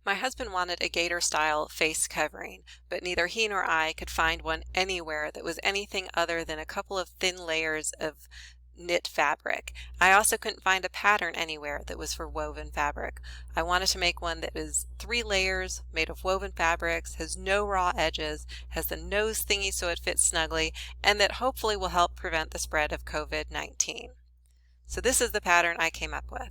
My husband wanted a gaiter style face covering, but neither he nor I could find one anywhere that was anything other than a couple of thin layers of knit fabric. I also couldn't find a pattern anywhere that was for woven fabric. I wanted to make one that is 3 layers, made of woven fabrics, has no raw edges, has the nose thingy so it fits snugly, and that hopefully will help prevent the spread of COVID-19. So this is the pattern I came up with.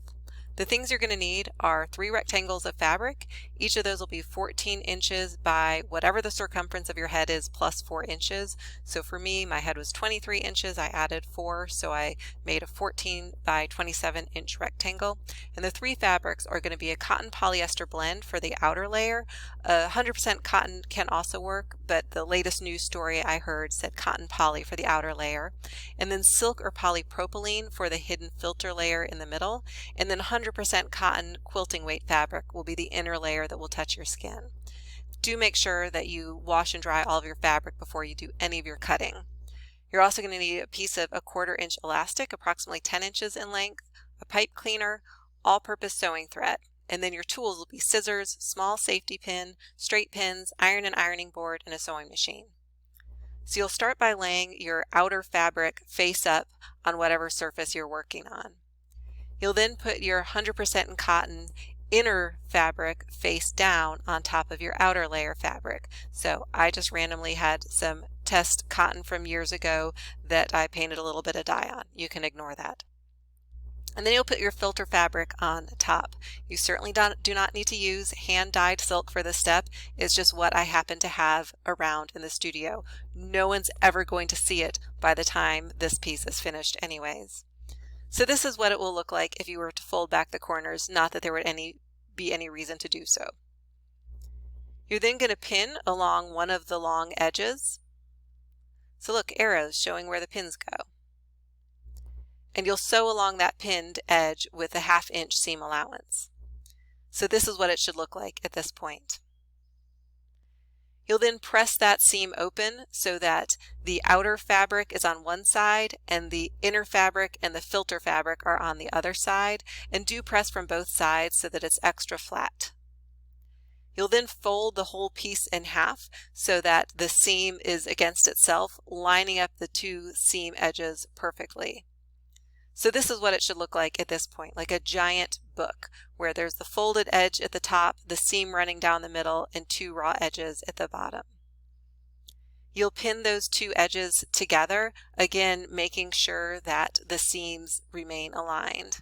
The things you're going to need are 3 rectangles of fabric. Each of those will be 14 inches by whatever the circumference of your head is plus 4 inches. So for me, my head was 23 inches. I added 4, so I made a 14 by 27 inch rectangle. And the 3 fabrics are going to be a cotton polyester blend for the outer layer. 100% cotton can also work, but the latest news story I heard said cotton poly for the outer layer. And then silk or polypropylene for the hidden filter layer in the middle. And then 100% cotton quilting weight fabric will be the inner layer that will touch your skin. Do make sure that you wash and dry all of your fabric before you do any of your cutting. You're also going to need a piece of 1/4 inch elastic, approximately 10 inches in length, a pipe cleaner, all-purpose sewing thread, and then your tools will be scissors, small safety pin, straight pins, iron and ironing board, and a sewing machine. So you'll start by laying your outer fabric face up on whatever surface you're working on. You'll then put your 100% cotton inner fabric face down on top of your outer layer fabric. So I just randomly had some test cotton from years ago that I painted a little bit of dye on. You can ignore that. And then you'll put your filter fabric on top. You certainly do not need to use hand-dyed silk for this step. It's just what I happen to have around in the studio. No one's ever going to see it by the time this piece is finished anyways. So this is what it will look like if you were to fold back the corners, not that there would be any reason to do so. You're then going to pin along one of the long edges. So look, arrows showing where the pins go. And you'll sew along that pinned edge with a 1/2 inch seam allowance. So this is what it should look like at this point. You'll then press that seam open so that the outer fabric is on one side and the inner fabric and the filter fabric are on the other side, and do press from both sides so that it's extra flat. You'll then fold the whole piece in half so that the seam is against itself, lining up the 2 seam edges perfectly. So this is what it should look like at this point, like a giant book where there's the folded edge at the top, the seam running down the middle, and 2 raw edges at the bottom. You'll pin those 2 edges together, again making sure that the seams remain aligned.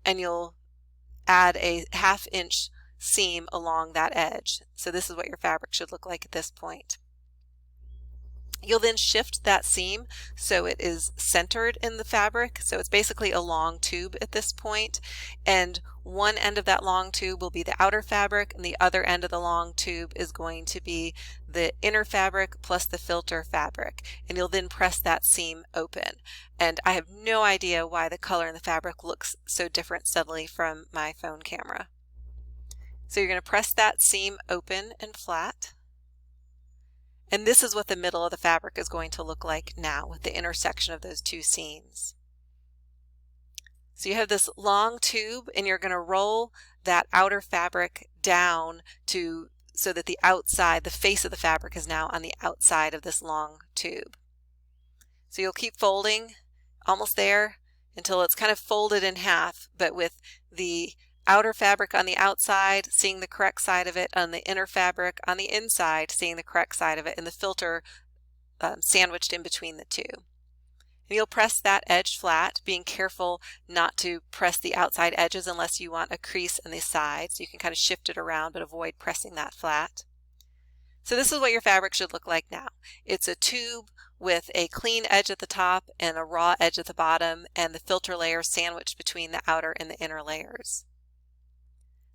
And you'll add a 1/2 inch seam along that edge. So this is what your fabric should look like at this point. You'll then shift that seam so it is centered in the fabric. So it's basically a long tube at this point, and one end of that long tube will be the outer fabric and the other end of the long tube is going to be the inner fabric plus the filter fabric, and you'll then press that seam open. And I have no idea why the color in the fabric looks so different suddenly from my phone camera. So you're going to press that seam open and flat. And this is what the middle of the fabric is going to look like now with the intersection of those 2 seams. So you have this long tube and you're going to roll that outer fabric down so that the outside, the face of the fabric is now on the outside of this long tube. So you'll keep folding almost there until it's kind of folded in half, but with the outer fabric on the outside, seeing the correct side of it, on the inner fabric on the inside, seeing the correct side of it, and the filter sandwiched in between the 2. And you'll press that edge flat, being careful not to press the outside edges unless you want a crease in the sides. So you can kind of shift it around but avoid pressing that flat. So this is what your fabric should look like now. It's a tube with a clean edge at the top and a raw edge at the bottom, and the filter layer sandwiched between the outer and the inner layers.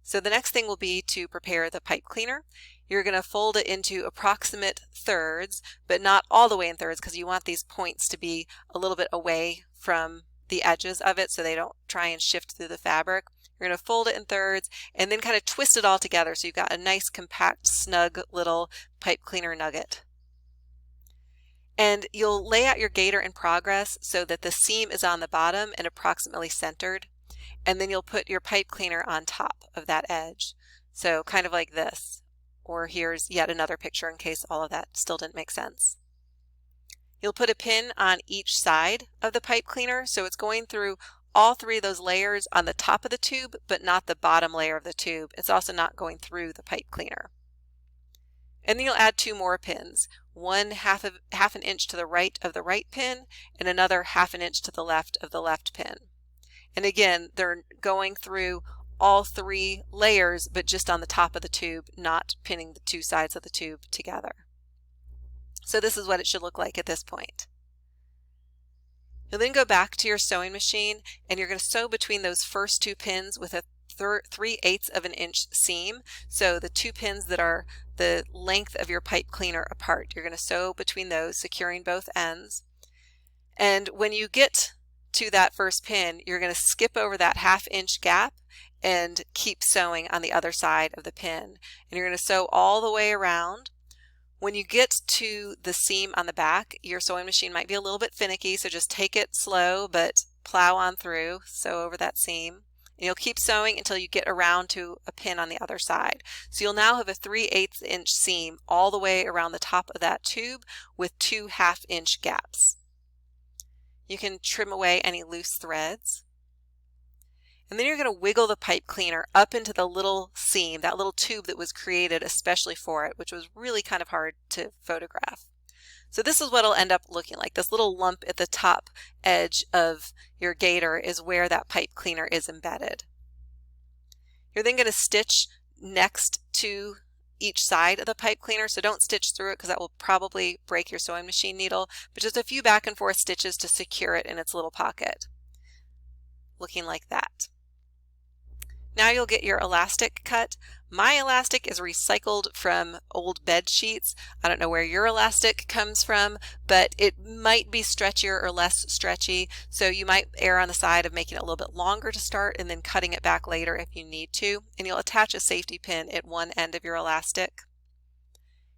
So the next thing will be to prepare the pipe cleaner. You're going to fold it into approximate thirds, but not all the way in thirds because you want these points to be a little bit away from the edges of it so they don't try and shift through the fabric. You're going to fold it in thirds and then kind of twist it all together so you've got a nice compact snug little pipe cleaner nugget. And you'll lay out your gaiter in progress so that the seam is on the bottom and approximately centered. And then you'll put your pipe cleaner on top of that edge. So kind of like this. Or here's yet another picture in case all of that still didn't make sense. You'll put a pin on each side of the pipe cleaner, so it's going through all three of those layers on the top of the tube, but not the bottom layer of the tube. It's also not going through the pipe cleaner. And then you'll add two more pins, one half an inch to the right of the right pin and another half an inch to the left of the left pin. And again, they're going through all three layers, but just on the top of the tube, not pinning the two sides of the tube together. So this is what it should look like at this point. You'll then go back to your sewing machine and you're going to sew between those first two pins with a 3/8 of an inch seam. So the two pins that are the length of your pipe cleaner apart, you're going to sew between those, securing both ends. And when you get to that first pin, you're going to skip over that 1/2 inch gap and keep sewing on the other side of the pin. And you're going to sew all the way around. When you get to the seam on the back, your sewing machine might be a little bit finicky, so just take it slow, but plow on through, sew over that seam. And you'll keep sewing until you get around to a pin on the other side. So you'll now have a 3/8 inch seam all the way around the top of that tube with two 1/2 inch gaps. You can trim away any loose threads. And then you're going to wiggle the pipe cleaner up into the little seam, that little tube that was created especially for it, which was really kind of hard to photograph. So this is what it'll end up looking like. This little lump at the top edge of your gaiter is where that pipe cleaner is embedded. You're then going to stitch next to each side of the pipe cleaner, so don't stitch through it because that will probably break your sewing machine needle, but just a few back and forth stitches to secure it in its little pocket. Looking like that. Now you'll get your elastic cut. My elastic is recycled from old bed sheets. I don't know where your elastic comes from, but it might be stretchier or less stretchy, so you might err on the side of making it a little bit longer to start and then cutting it back later if you need to. And you'll attach a safety pin at one end of your elastic.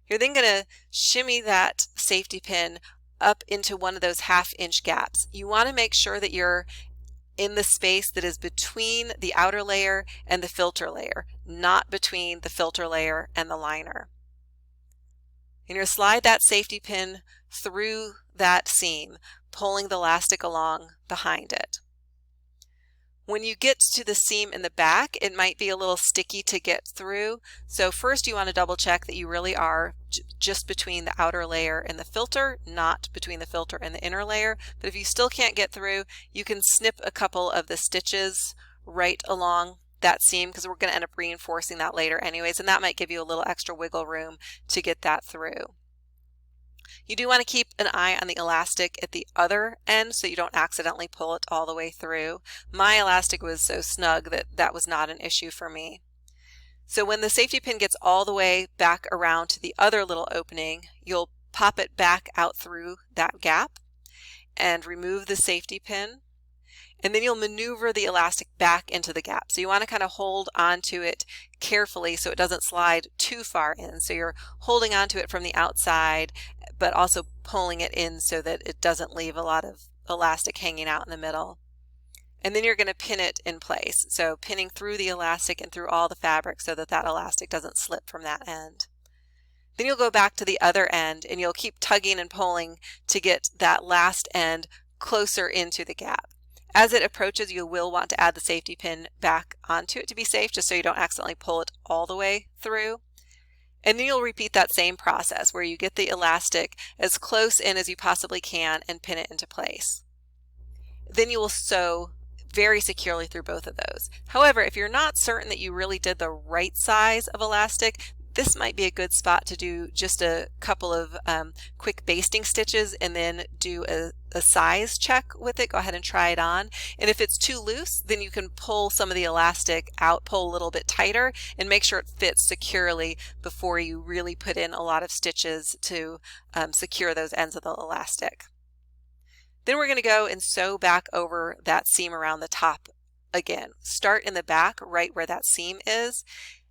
You're then going to shimmy that safety pin up into one of those 1/2 inch gaps. You want to make sure that you're in the space that is between the outer layer and the filter layer, not between the filter layer and the liner. And you're going to slide that safety pin through that seam, pulling the elastic along behind it. When you get to the seam in the back, it might be a little sticky to get through. So first you want to double check that you really are just between the outer layer and the filter, not between the filter and the inner layer. But if you still can't get through, you can snip a couple of the stitches right along that seam because we're going to end up reinforcing that later anyways, and that might give you a little extra wiggle room to get that through. You do want to keep an eye on the elastic at the other end so you don't accidentally pull it all the way through. My elastic was so snug that that was not an issue for me. So when the safety pin gets all the way back around to the other little opening, you'll pop it back out through that gap and remove the safety pin. And then you'll maneuver the elastic back into the gap. So you want to kind of hold onto it carefully so it doesn't slide too far in. So you're holding onto it from the outside, but also pulling it in so that it doesn't leave a lot of elastic hanging out in the middle. And then you're going to pin it in place. So pinning through the elastic and through all the fabric so that that elastic doesn't slip from that end. Then you'll go back to the other end and you'll keep tugging and pulling to get that last end closer into the gap. As it approaches, you will want to add the safety pin back onto it to be safe, just so you don't accidentally pull it all the way through. And then you'll repeat that same process where you get the elastic as close in as you possibly can and pin it into place. Then you will sew very securely through both of those. However, if you're not certain that you really did the right size of elastic, this might be a good spot to do just a couple of quick basting stitches and then do a size check with it. Go ahead and try it on. And if it's too loose, then you can pull some of the elastic out, pull a little bit tighter, and make sure it fits securely before you really put in a lot of stitches to secure those ends of the elastic. Then we're going to go and sew back over that seam around the top again. Start in the back right where that seam is.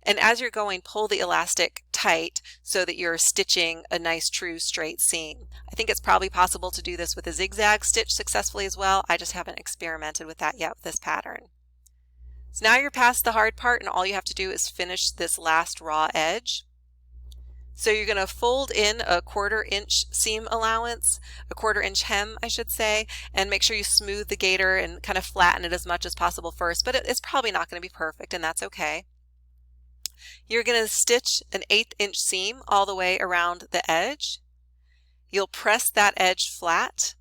And as you're going, pull the elastic tight so that you're stitching a nice true straight seam. I think it's probably possible to do this with a zigzag stitch successfully as well. I just haven't experimented with that yet with this pattern. So now you're past the hard part and all you have to do is finish this last raw edge. So you're going to fold in a 1/4 inch seam allowance, a 1/4 inch hem, I should say, and make sure you smooth the gaiter and kind of flatten it as much as possible first, but it's probably not going to be perfect, and that's okay. You're going to stitch an 1/8 inch seam all the way around the edge. You'll press that edge flat,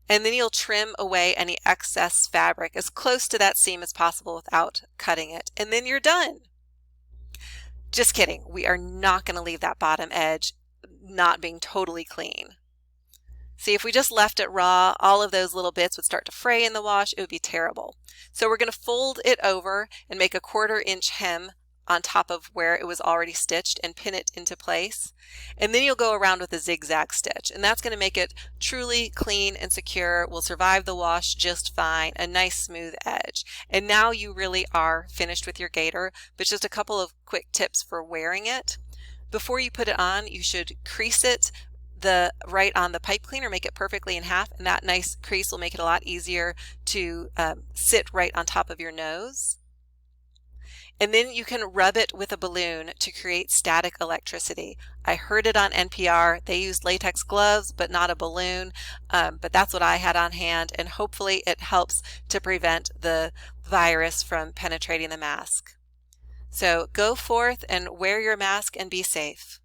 and then you'll trim away any excess fabric as close to that seam as possible without cutting it, and then you're done. Just kidding. We are not going to leave that bottom edge not being totally clean. See, if we just left it raw, all of those little bits would start to fray in the wash. It would be terrible. So we're going to fold it over and make a 1/4 inch hem on top of where it was already stitched and pin it into place. And then you'll go around with a zigzag stitch, and that's going to make it truly clean and secure, will survive the wash just fine, a nice smooth edge. And now you really are finished with your gaiter, but just a couple of quick tips for wearing it. Before you put it on, you should crease it right on the pipe cleaner, make it perfectly in half, and that nice crease will make it a lot easier to sit right on top of your nose. And then you can rub it with a balloon to create static electricity. I heard it on NPR. They used latex gloves, but not a balloon. But that's what I had on hand, and hopefully it helps to prevent the virus from penetrating the mask. So go forth and wear your mask and be safe.